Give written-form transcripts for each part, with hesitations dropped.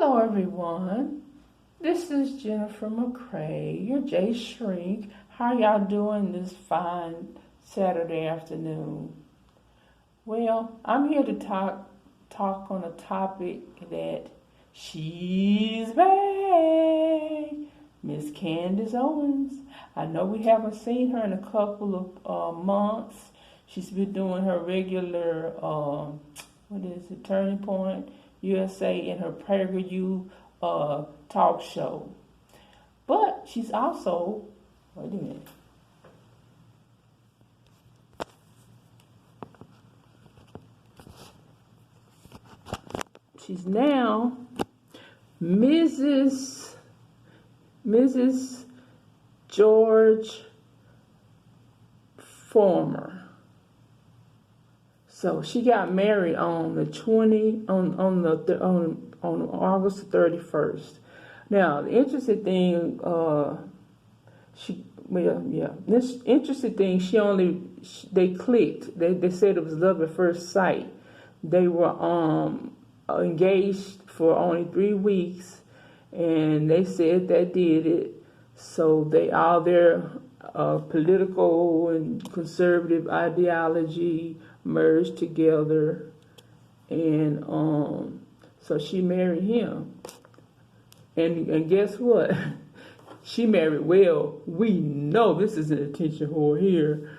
Hello everyone, this is Jennifer McCrae, your J Shrink. How y'all doing this fine Saturday afternoon? Well, I'm here to talk on a topic that she's back, Miss Candace Owens. I know we haven't seen her in a couple of months. She's been doing her regular, Turning Point USA and her PragerU talk show. But she's also, wait a minute. She's now Mrs. George Former. So she got married on August 31st. Now the interesting thing, they clicked. They said it was love at first sight. They were engaged for only 3 weeks, and they said that did it. So all their political and conservative ideology merged together, and so she married him. And guess what? She married well. We know this is an attention whore here.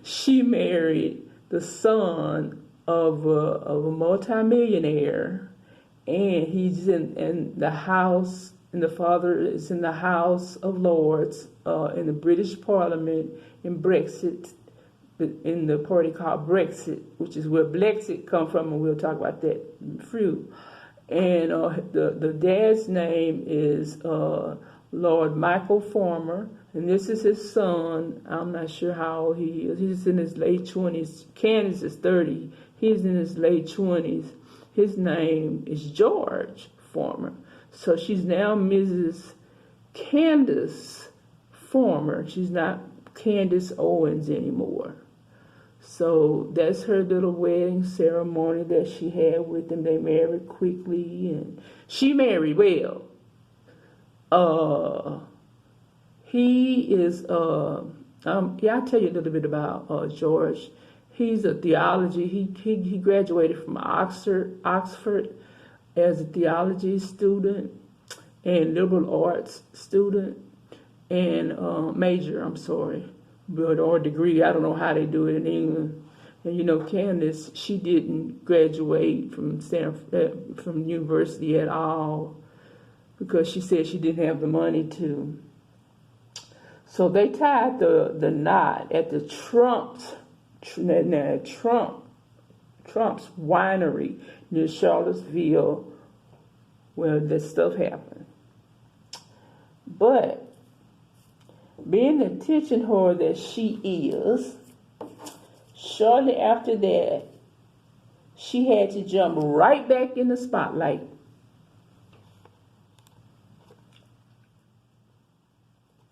She married the son of a multimillionaire, and he's in the House, and the father is in the House of Lords in the British Parliament in Brexit, in the party called Brexit, which is where Blexit come from, and we'll talk about that through. And the dad's name is Lord Michael Former, and this is his son. I'm not sure how old he is. He's in his late 20s. Candace is 30. He's in his late 20s. His name is George Former. So she's now Mrs. Candace Former. She's not Candace Owens anymore. So that's her little wedding ceremony that she had with them. They married quickly, and she married well. He is, I'll tell you a little bit about George. He's a theology. He graduated from Oxford as a theology student and liberal arts student and or degree. I don't know how they do it in England. And Candace, she didn't graduate from from university at all because she said she didn't have the money to. So they tied the knot at the Trump's winery near Charlottesville, where this stuff happened. But being the attention whore that she is, shortly after that, she had to jump right back in the spotlight.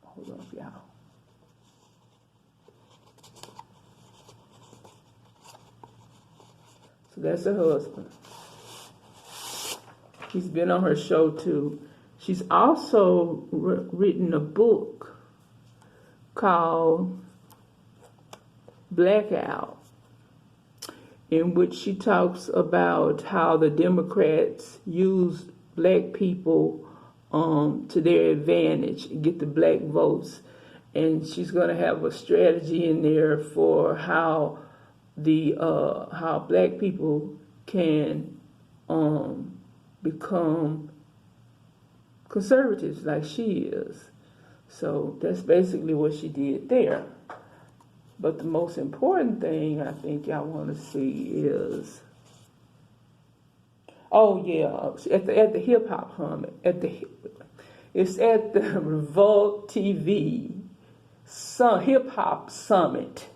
Hold up, y'all. So that's her husband. He's been on her show too. She's also written a book called Blackout, in which she talks about how the Democrats use black people to their advantage and get the black votes. And she's going to have a strategy in there for how black people can become conservatives like she is. So that's basically what she did there. But the most important thing I think y'all want to see is, at the Hip Hop Summit, it's at the Revolt TV Hip Hop Summit,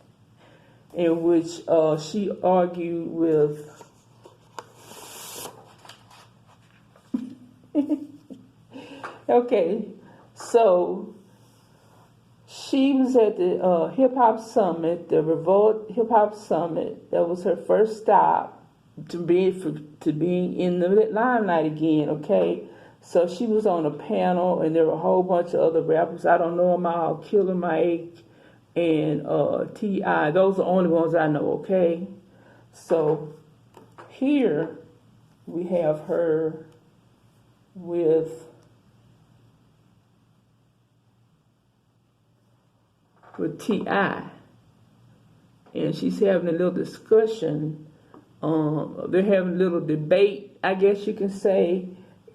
in which she argued with okay, so she was at the Hip Hop Summit, the Revolt Hip Hop Summit. That was her first stop to being in the limelight again. Okay, so she was on a panel, and there were a whole bunch of other rappers. I don't know them all. Killer Mike and T.I. Those are the only ones I know. Okay, so here we have her with T.I. and she's having a little discussion. They're having a little debate, I guess you can say,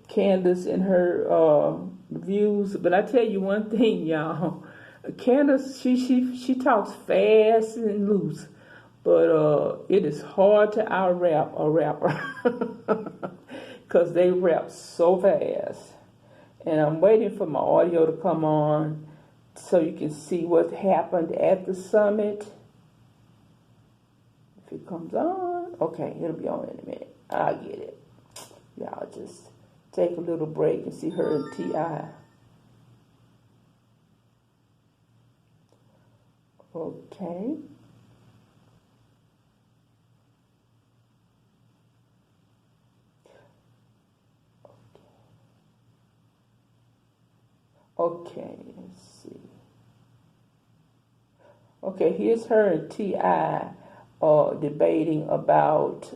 Candace and her views. But I tell you one thing, y'all. Candace, she talks fast and loose, but it is hard to out-rap a rapper because they rap so fast. And I'm waiting for my audio to come on so you can see what happened at the summit. If it comes on, okay, it'll be on in a minute. I'll get it. Y'all just take a little break and see her and T.I. Okay. Okay, let's see. Okay, here's her and T.I. Debating about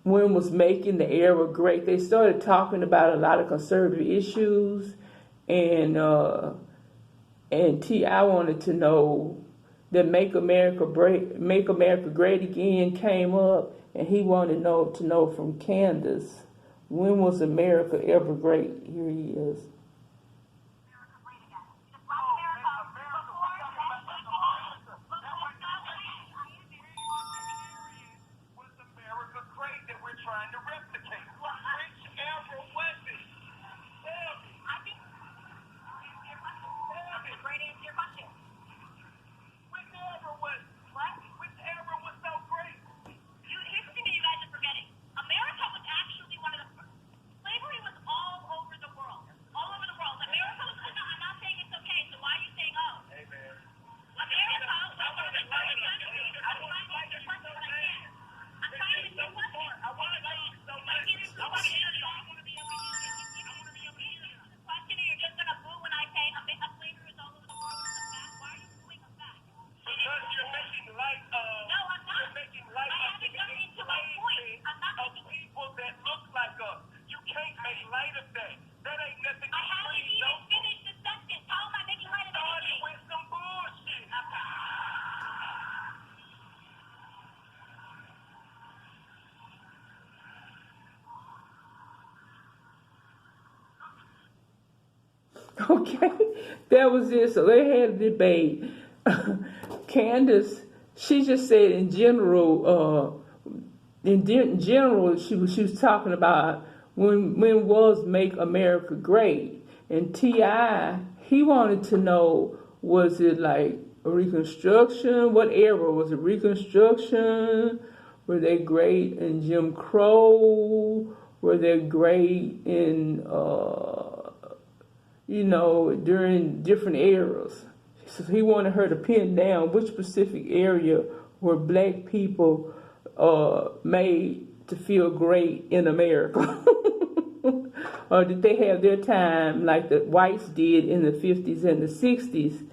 when was making the era great. They started talking about a lot of conservative issues, and T.I. wanted to know that Make America Great Again came up, and he wanted to know from Candace, when was America ever great? Here he is. Okay, that was it. So they had a debate. Candace, she just said in general, she was talking about when was Make America Great, and T.I. he wanted to know, was it like a Reconstruction? What era was it? Reconstruction? Were they great in Jim Crow? Were they great in during different eras? So he wanted her to pin down which specific area where black people made to feel great in America. Or did they have their time like the whites did in the 50s and the 60s?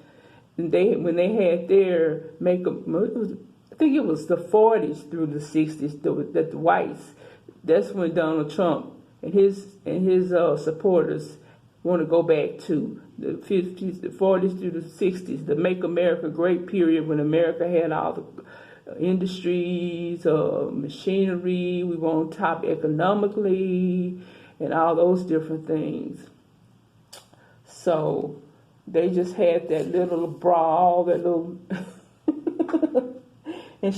And when they had their I think it was the 40s through the 60s that the whites, that's when Donald Trump and his supporters want to go back to the 50s, the 40s through the 60s, the Make America Great period when America had all the industries, machinery, we were on top economically, and all those different things. So they just had that little brawl, that little... And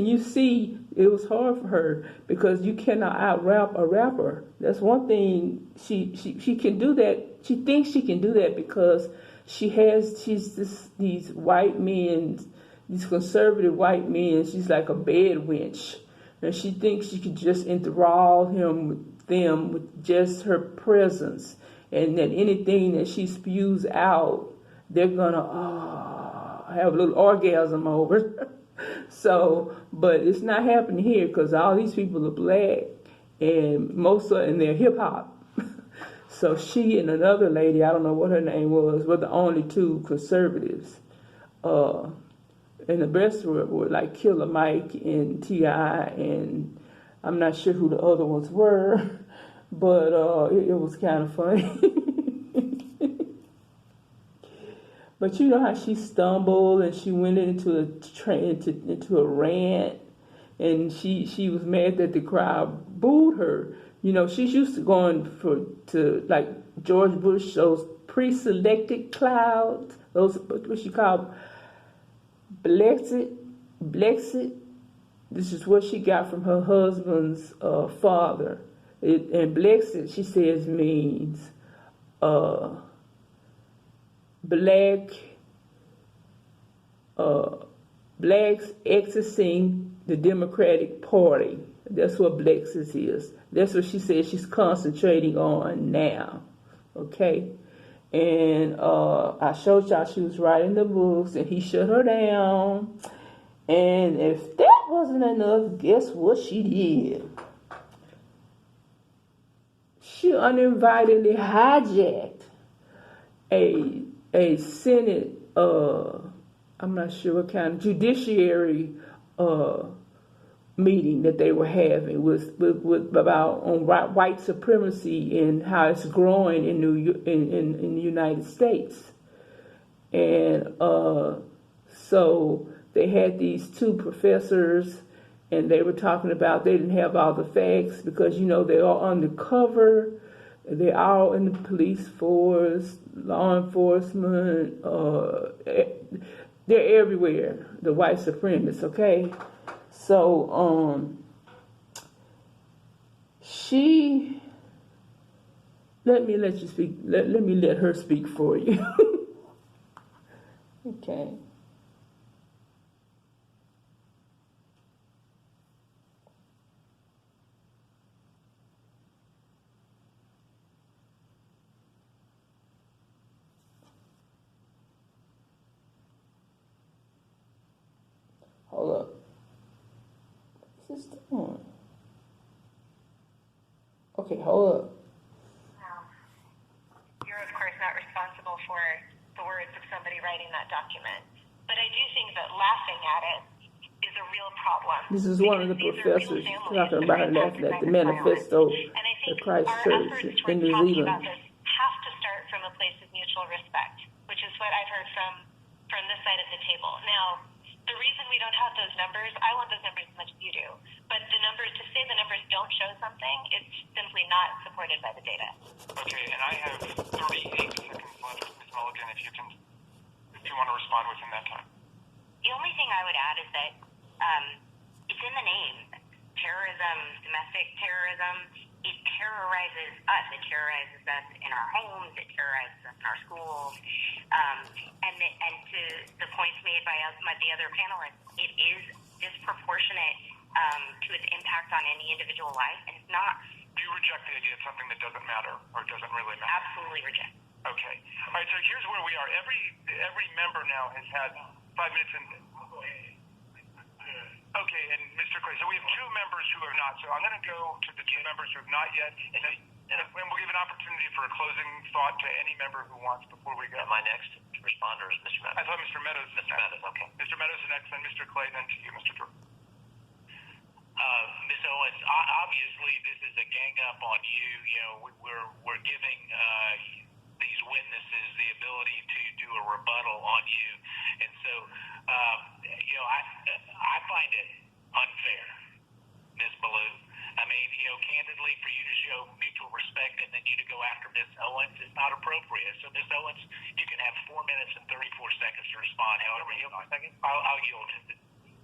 you see, it was hard for her because you cannot out-rap a rapper. That's one thing. She can do that. She thinks she can do that because these white men, these conservative white men. She's like a bed wench, and she thinks she could just enthrall them with just her presence, and that anything that she spews out, they're gonna have a little orgasm over. So, but it's not happening here because all these people are black, and most of and they're hip hop. So she and another lady, I don't know what her name was, were the only two conservatives. And the rest were like Killer Mike and T.I. and I'm not sure who the other ones were, but it was kind of funny. But you know how she stumbled and she went into a rant, and she was mad that the crowd booed her. You know, she's used to going to like George Bush, those pre-selected crowds, those what she called Blexit. This is what she got from her husband's father. And Blexit, she says, means blacks accessing the Democratic Party. That's what Blexit is. That's what she says she's concentrating on now. Okay? And I showed y'all she was writing the books, and he shut her down. And if that wasn't enough, guess what she did? She uninvitedly hijacked a Senate, I'm not sure what kind of judiciary meeting that they were having with about on white supremacy and how it's growing in in the United States. And so they had these two professors, and they were talking about they didn't have all the facts because, you know, they're all undercover. They're all in the police force, law enforcement. They're everywhere, the white supremacists, okay? So, let me let you speak. Let me let her speak for you. Okay. Hold up. What's this doing? Okay, hold up. You're, of course, not responsible for the words of somebody writing that document. But I do think that laughing at it is a real problem. This is one of the professors talking about laughing at the manifesto at Christ Church in New Zealand. About this have to start from a place of mutual respect, which is what I've heard from this side of the table. Now, the reason we don't have those numbers, I want those numbers as much as you do, but the numbers, to say the numbers don't show something, it's simply not supported by the data. Okay, and I have 38 seconds left, Ms. Mulligan, if you want to respond within that time. The only thing I would add is that it's in the name. Terrorism, domestic terrorism, it terrorizes us. It terrorizes us in our homes. It terrorizes us in our schools. And to the points made by the other panelists, it is disproportionate to its impact on any individual life, and it's not. Do you reject the idea of something that doesn't matter or doesn't really matter? Absolutely reject. Okay. All right, so here's where we are. Every member now has had 5 minutes and... Okay, and Mr. Clay, so we have two members who have not. So I'm going to go to the two members who have not yet, and we'll give an opportunity for a closing thought to any member who wants before we go. My next responder is Mr. Meadows. I thought Mr. Meadows was next. Meadows, okay. Mr. Meadows is next, then Mr. Clay, then to you, Mr. Drew. Ms. Owens, obviously this is a gang up on you. You know, we're giving these witnesses the ability to do a rebuttal on you, and so you know, I find it unfair, Ms. Ballou. I mean, you know, candidly, for you to show mutual respect and then you to go after Ms. Owens is not appropriate. So, Ms. Owens, you can have 4 minutes and 34 seconds to respond. However, I'll yield.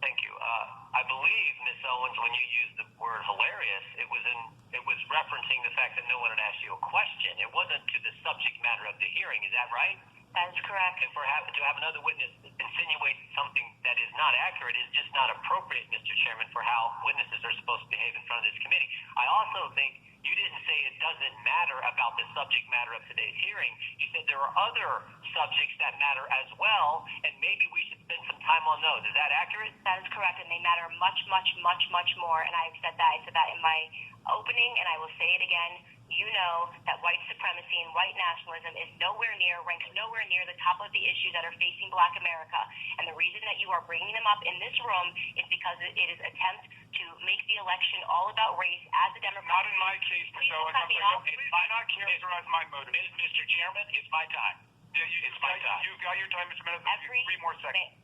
Thank you. I believe, Ms. Owens, when you used the word hilarious, it was referencing the fact that no one had asked you a question. It wasn't to the subject matter of the hearing. Is that right? That is correct. And to have another witness insinuate something that is not accurate is just not appropriate, Mr. Chairman, for how witnesses are supposed to behave in front of this committee. I also think you didn't say it doesn't matter about the subject matter of today's hearing. You said there are other subjects that matter as well, and maybe we should spend some time on those. Is that accurate? That is correct, and they matter much, much, much, much more. And I've said that. I said that in my opening, and I will say it again. You know that white supremacy and white nationalism ranks nowhere near the top of the issues that are facing Black America. And the reason that you are bringing them up in this room is because it is an attempt to make the election all about race as a Democrat. Not in my case, Priscilla. Please do not characterize my motive. Mr. Chairman, it's my time. Yeah, it's my time. You've got your time, Mr. Meadows. 3 more seconds.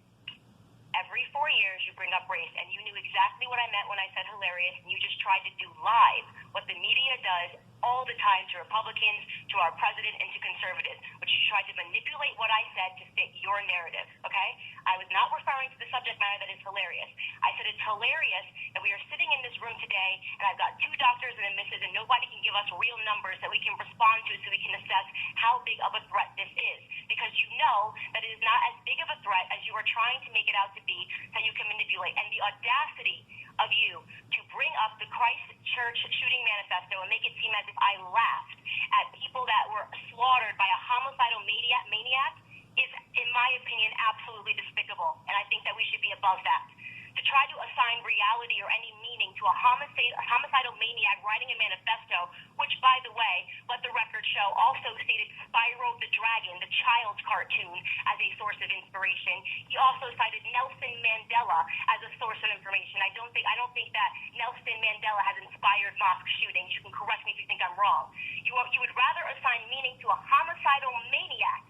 Every 4 years you bring up race, and you knew exactly what I meant when I said hilarious, and you just tried to do live what the media does all the time to Republicans, to our president, and to conservatives, which you tried to manipulate what I said to fit your narrative, okay? I was not referring to the subject matter that is hilarious. I said it's hilarious that we are sitting in this room today, and I've got 2 doctors and a missus, and nobody can give us real numbers that we can respond to so we can assess how big of a threat this is. Because you know that it is not as big of a threat as you are trying to make it out to be, that you can manipulate. And the audacity of you to bring up the Christchurch shooting manifesto and make it seem as if I laughed at people that were slaughtered by a homicidal maniac is, in my opinion, absolutely despicable. And I think that we should be above that. To try to assign reality or any meaning to a homicidal maniac writing a manifesto, which, by the way, let the record show, also stated Spyro the Dragon, the child's cartoon, as a source of inspiration. He also cited Nelson Mandela as a source of information. I don't think that Nelson Mandela has inspired mosque shootings. You can correct me if you think I'm wrong. You would rather assign meaning to a homicidal maniac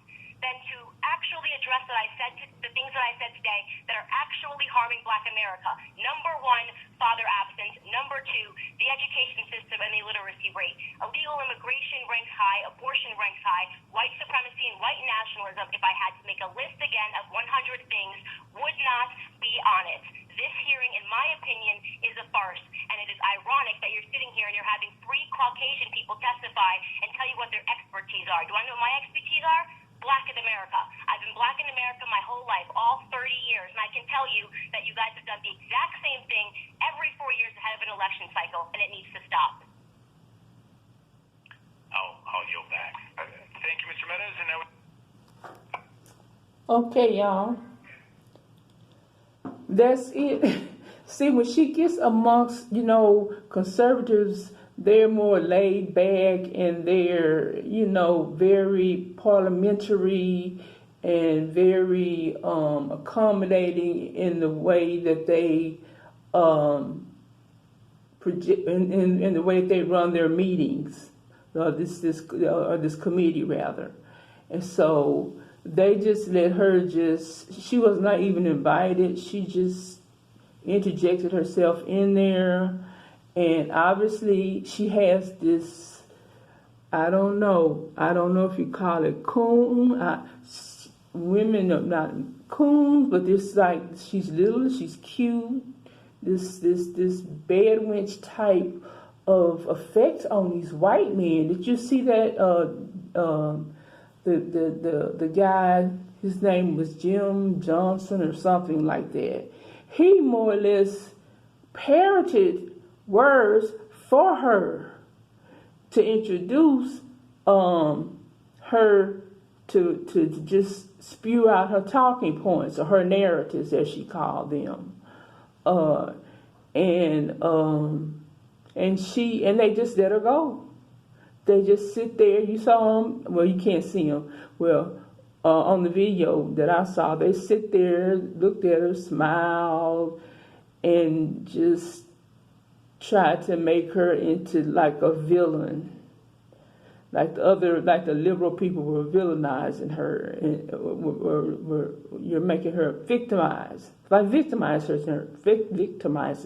than to actually address the things that I said today that are actually harming Black America. Number 1, father absence. Number 2, the education system and the literacy rate. Illegal immigration ranks high. Abortion ranks high. White supremacy and white nationalism, if I had to make a list again of 100 things, would not be on it. This hearing, in my opinion, is a farce, and it is ironic that you're sitting here and you're having 3 Caucasian people testify and tell you what their expertise are. Do I know what my expertise are? Black in America. I've been Black in America my whole life, all 30 years, and I can tell you that you guys have done the exact same thing every 4 years ahead of an election cycle, and it needs to stop. I'll yield back. Thank you, Mr. Meadows. And now Okay, y'all. That's it. See, when she gets amongst, conservatives, they're more laid back and they're, very parliamentary and very accommodating in the way that they in the way that they run their meetings, this committee rather, and so they just let her she was not even invited. She just interjected herself in there. And obviously she has this, I don't know if you call it coon. Women are not coons, but this like, she's little, she's cute. This bad wench type of effect on these white men. Did you see that the guy, his name was Jim Johnson or something like that. He more or less parroted words for her to introduce her to just spew out her talking points or her narratives, as she called them, and they just let her go. They just sit there. You saw them. Well, you can't see them. Well, on the video that I saw, they sit there, looked at her, smiled, and just tried to make her into like a villain, like the liberal people were villainizing her, and you're making her victimized, victimizing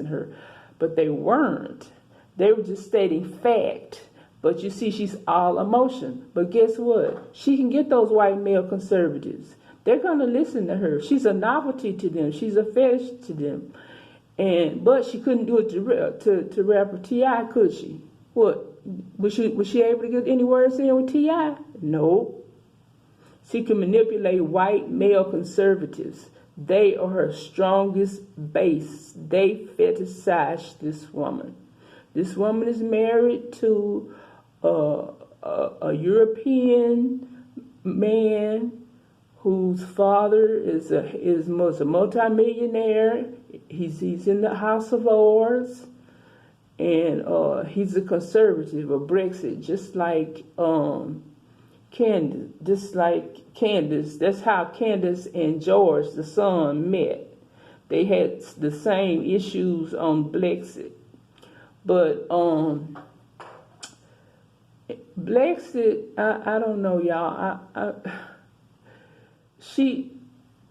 her, but they weren't. They were just stating fact. But you see, she's all emotion. But guess what? She can get those white male conservatives. They're going to listen to her. She's a novelty to them. She's a fetish to them. But she couldn't do it to rapper T.I., could she? What? Was she able to get any words in with T.I.? No. She can manipulate white male conservatives. They are her strongest base. They fetishize this woman. This woman is married to a European man whose father was a multimillionaire. He's in the House of Lords, and he's a conservative, a Brexit, just like Candace. That's how Candace and George, the son, met. They had the same issues on Brexit, but Brexit, I don't know, y'all.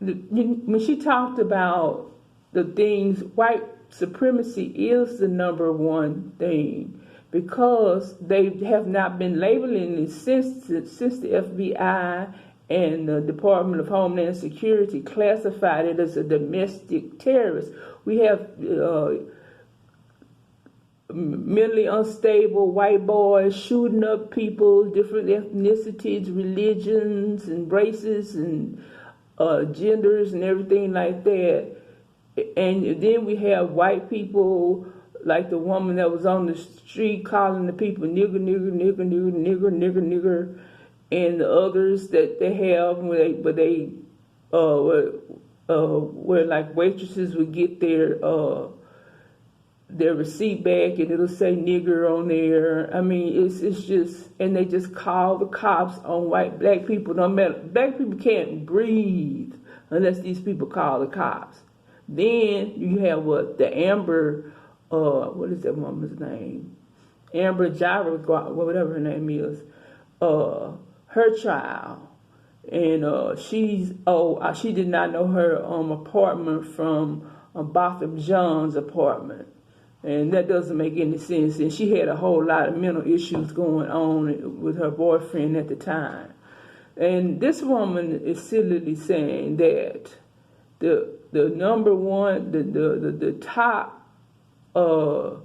When she talked about the things, white supremacy is the number one thing, because they have not been labeling it since the FBI and the Department of Homeland Security classified it as a domestic terrorist. We have mentally unstable white boys shooting up people, different ethnicities, religions, and races, and genders, and everything like that. And then we have white people, like the woman that was on the street calling the people nigger, nigger, nigger, nigger, nigger, nigger, nigger, and the others that they have where like waitresses would get their receipt back and it'll say nigger on there. I mean, it's just, and they just call the cops on black people. No matter, black people can't breathe unless these people call the cops. Then you have the Amber, what is that woman's name? Amber Jira, whatever her name is, her child. And she did not know her apartment from Botham Jean's apartment. And that doesn't make any sense. And she had a whole lot of mental issues going on with her boyfriend at the time. And this woman is sillily saying that the number one, the top, the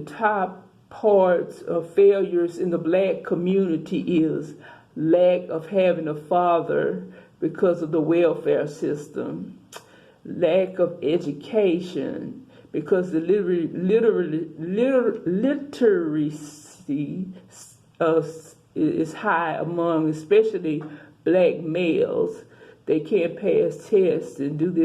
top parts of failures in the black community is lack of having a father because of the welfare system, lack of education because the literacy is high among especially black males. They can't pass tests and do this